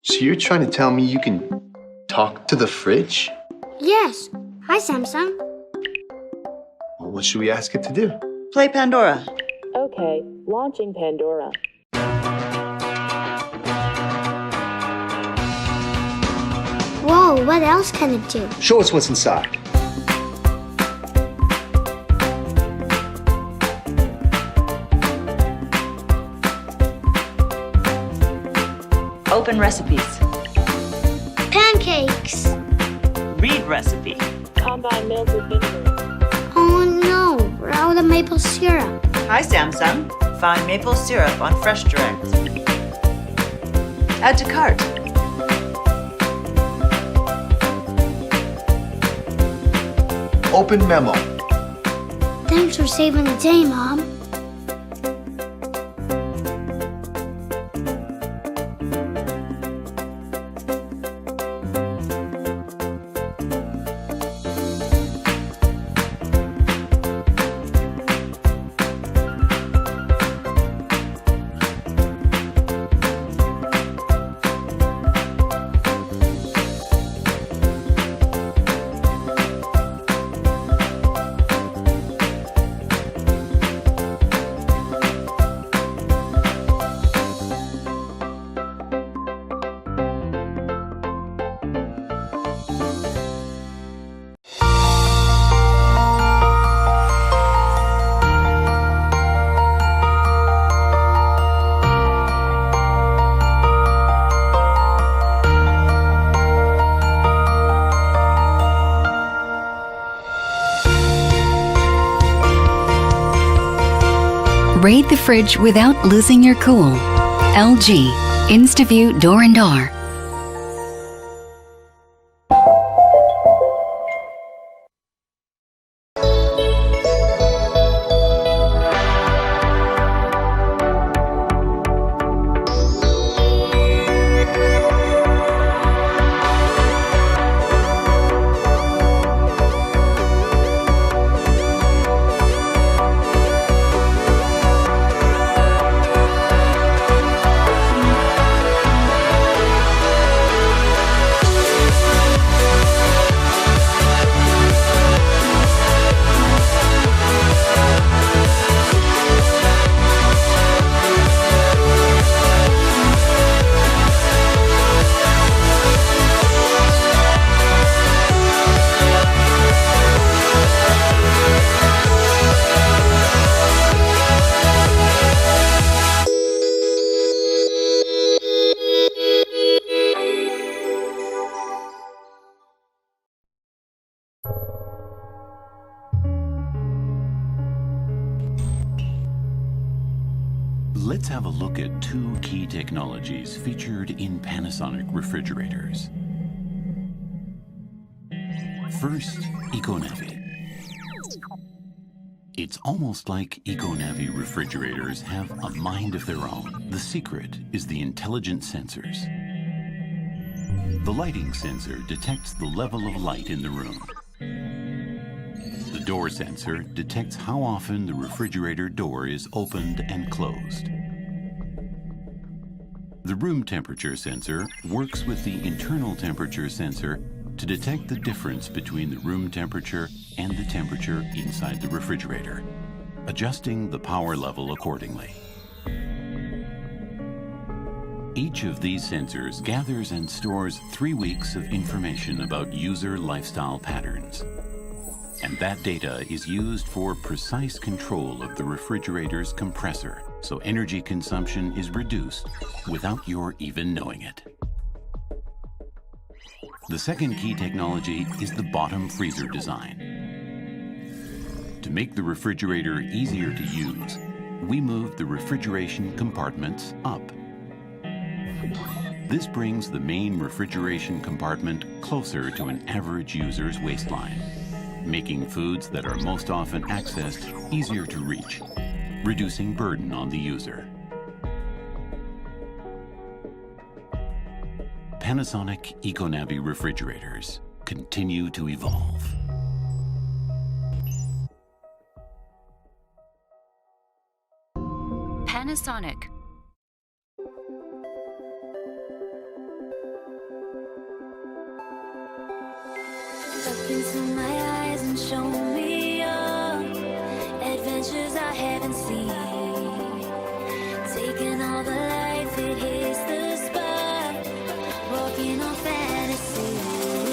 So you're trying to tell me you can talk to the fridge? Yes. Hi, Samsung. Well, what should we ask it to do? Play Pandora. Okay, launching Pandora. Whoa, what else can it do? Show us what's inside. Open recipes. Pancakes. Read recipe. Combine milk with vinegar. Oh no, we're out of maple syrup. Hi, Samsung. Find maple syrup on Fresh Direct. Add to cart. Open memo. Thanks for saving the day, Mom. Raid the fridge without losing your cool. LG InstaView Door and Door. Let's have a look at two key technologies featured in Panasonic refrigerators. First, EcoNavi. It's almost like EcoNavi refrigerators have a mind of their own. The secret is the intelligent sensors. The lighting sensor detects the level of light in the room. The door sensor detects how often the refrigerator door is opened and closed. The room temperature sensor works with the internal temperature sensor to detect the difference between the room temperature and the temperature inside the refrigerator, adjusting the power level accordingly. Each of these sensors gathers and stores 3 weeks of information about user lifestyle patterns. And that data is used for precise control of the refrigerator's compressor, so energy consumption is reduced without your even knowing it. The second key technology is the bottom freezer design. To make the refrigerator easier to use, we move the refrigeration compartments up. This brings the main refrigeration compartment closer to an average user's waistline, making foods that are most often accessed easier to reach, reducing burden on the user. Panasonic EcoNavi refrigerators continue to evolve. Panasonic. Look into my eyes and show me your adventures I haven't seen.